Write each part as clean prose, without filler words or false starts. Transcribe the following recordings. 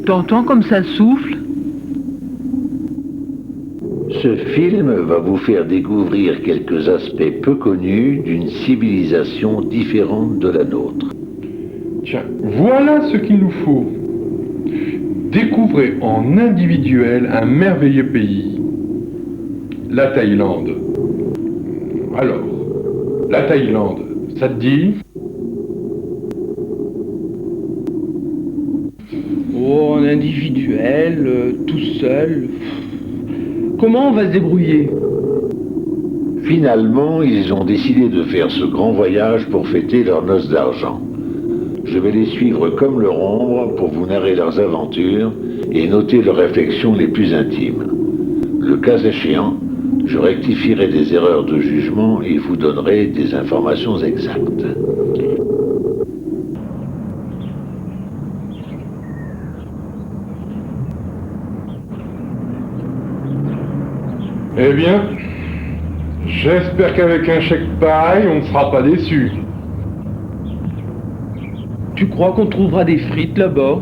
T'entends comme ça souffle? Ce film va vous faire découvrir quelques aspects peu connus d'une civilisation différente de la nôtre. Tiens, voilà ce qu'il nous faut. Découvrez en individuel un merveilleux pays. La Thaïlande. Alors, la Thaïlande, ça te dit? Oh, en individuel, tout seul. Comment on va se débrouiller? Finalement, ils ont décidé de faire ce grand voyage pour fêter leur noces d'argent. Je vais les suivre comme leur ombre pour vous narrer leurs aventures et noter leurs réflexions les plus intimes. Le cas échéant, je rectifierai des erreurs de jugement et vous donnerai des informations exactes. Eh bien, j'espère qu'avec un chèque pareil, on ne sera pas déçus. Tu crois qu'on trouvera des frites là-bas?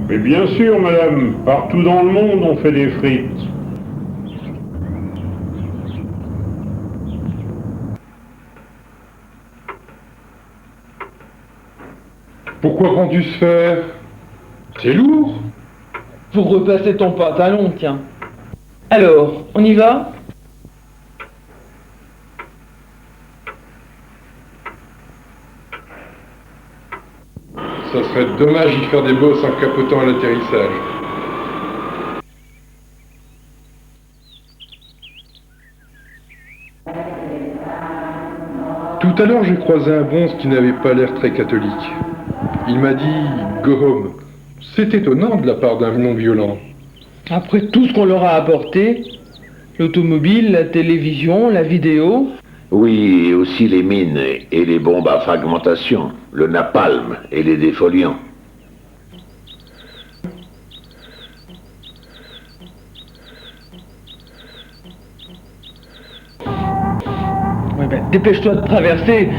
Mais bien sûr, madame, partout dans le monde on fait des frites. Pourquoi prends-tu ce fer? C'est lourd. Pour repasser ton pantalon, tiens. Alors, on y va? Ça serait dommage d'y faire des bosses en capotant à l'atterrissage. Tout à l'heure, j'ai croisé un bonze qui n'avait pas l'air très catholique. Il m'a dit « Go home ». C'est étonnant de la part d'un non-violent. Après tout ce qu'on leur a apporté, l'automobile, la télévision, la vidéo... Oui, et aussi les mines et les bombes à fragmentation, le napalm et les défoliants. Ouais ben, dépêche-toi de traverser.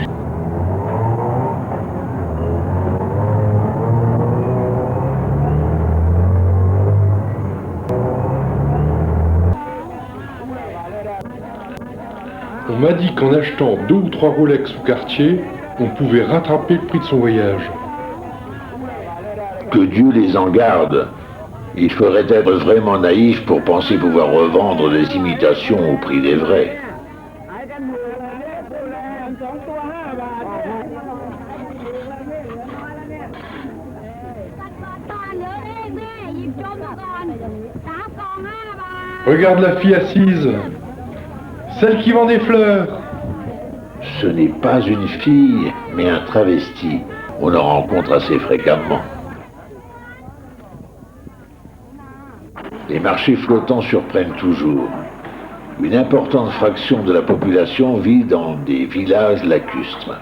On m'a dit qu'en achetant 2 ou 3 Rolex au quartier, on pouvait rattraper le prix de son voyage. Que Dieu les en garde. Il faudrait être vraiment naïf pour penser pouvoir revendre des imitations au prix des vrais. Regarde la fille assise. Celle qui vend des fleurs. Ce n'est pas une fille, mais un travesti. On en rencontre assez fréquemment. Les marchés flottants surprennent toujours. Une importante fraction de la population vit dans des villages lacustres.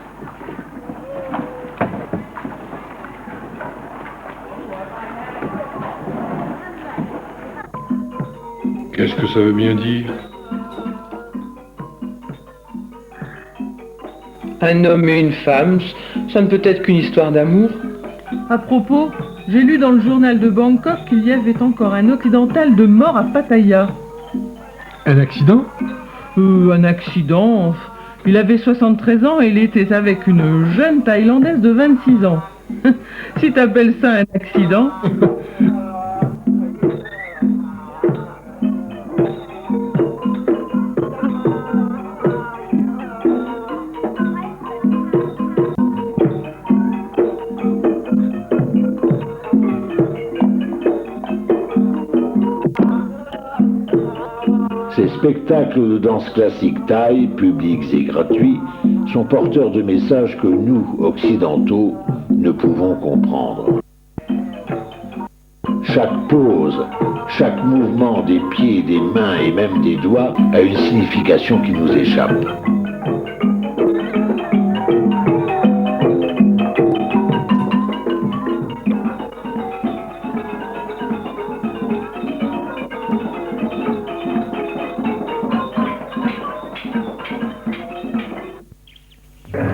Qu'est-ce que ça veut bien dire? Un homme et une femme, ça ne peut être qu'une histoire d'amour. À propos, j'ai lu dans le journal de Bangkok qu'il y avait encore un occidental de mort à Pattaya. Un accident? Un accident. Il avait 73 ans et il était avec une jeune Thaïlandaise de 26 ans. Si t'appelles ça un accident... Ces spectacles de danse classique thaï, publics et gratuits, sont porteurs de messages que nous, occidentaux, ne pouvons comprendre. Chaque pose, chaque mouvement des pieds, des mains et même des doigts a une signification qui nous échappe.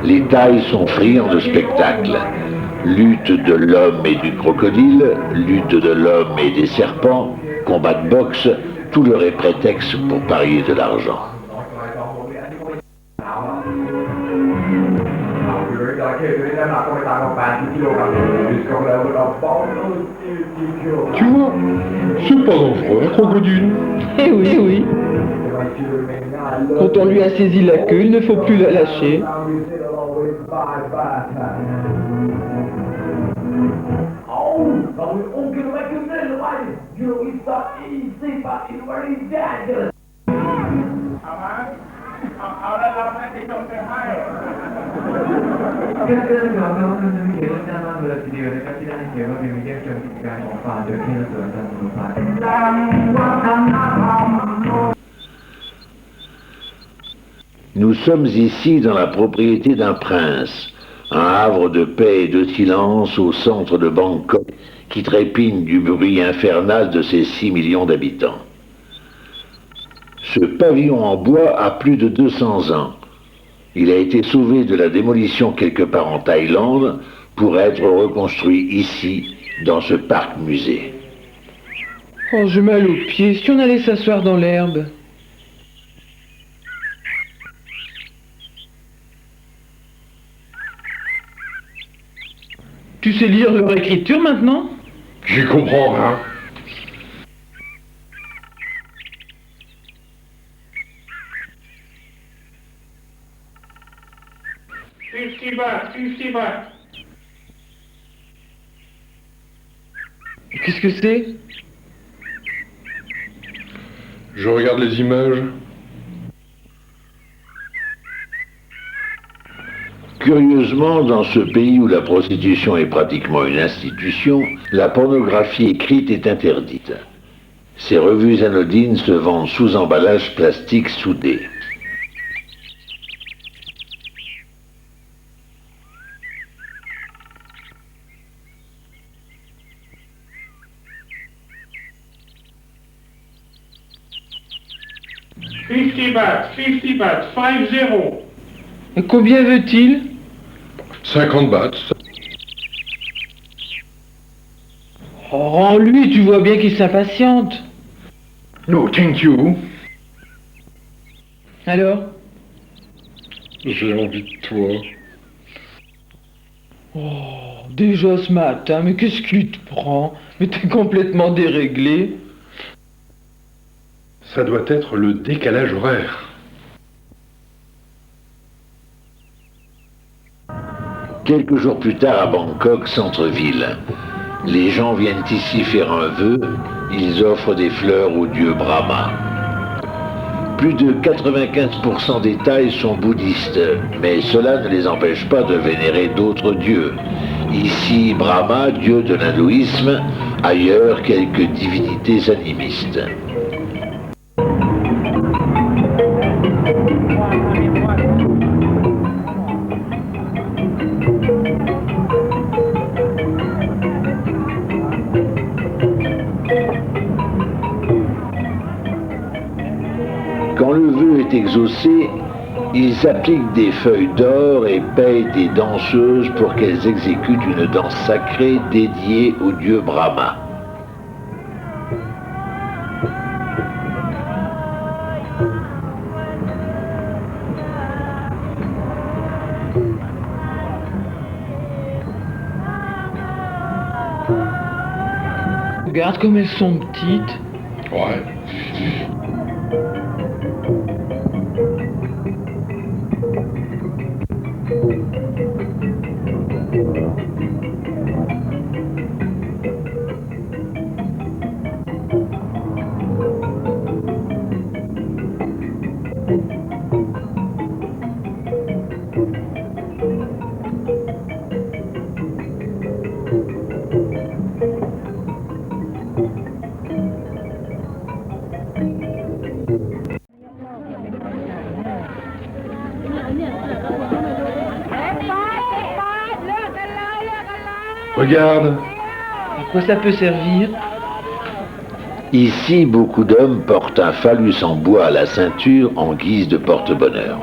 Les Thaïs sont friands de spectacles. Lutte de l'homme et du crocodile, lutte de l'homme et des serpents, combat de boxe, tout leur est prétexte pour parier de l'argent. Tu vois, c'est pas dangereux, un crocodile. Eh oui, eh oui. Quand on lui a saisi la queue, il ne faut plus la lâcher. Nous sommes ici dans la propriété d'un prince, un havre de paix et de silence au centre de Bangkok qui trépigne du bruit infernal de ses 6 millions d'habitants. Ce pavillon en bois a plus de 200 ans. Il a été sauvé de la démolition quelque part en Thaïlande pour être reconstruit ici, dans ce parc-musée. Oh, j'ai mal aux pieds. Si on allait s'asseoir dans l'herbe. Tu sais lire leur écriture maintenant? J'y comprends rien. Qu'est-ce que c'est? Je regarde les images. Curieusement, dans ce pays où la prostitution est pratiquement une institution, la pornographie écrite est interdite. Ces revues anodines se vendent sous emballage plastique soudé. $50, 50. Et combien veut-il? 50 bahts. Oh, rends-lui, tu vois bien qu'il s'impatiente. No, thank you. Alors? J'ai envie de toi. Oh, déjà ce matin, mais qu'est-ce qui te prend? Mais t'es complètement déréglé. Ça doit être le décalage horaire. Quelques jours plus tard à Bangkok, centre-ville, les gens viennent ici faire un vœu, ils offrent des fleurs au dieu Brahma. Plus de 95% des Thaïs sont bouddhistes, mais cela ne les empêche pas de vénérer d'autres dieux. Ici, Brahma, dieu de l'hindouisme, ailleurs, quelques divinités animistes. Quand le vœu est exaucé, ils appliquent des feuilles d'or et payent des danseuses pour qu'elles exécutent une danse sacrée dédiée au dieu Brahma. Regarde comme elles sont petites. Ouais. Regarde. À quoi ça peut servir? Ici, beaucoup d'hommes portent un phallus en bois à la ceinture en guise de porte-bonheur.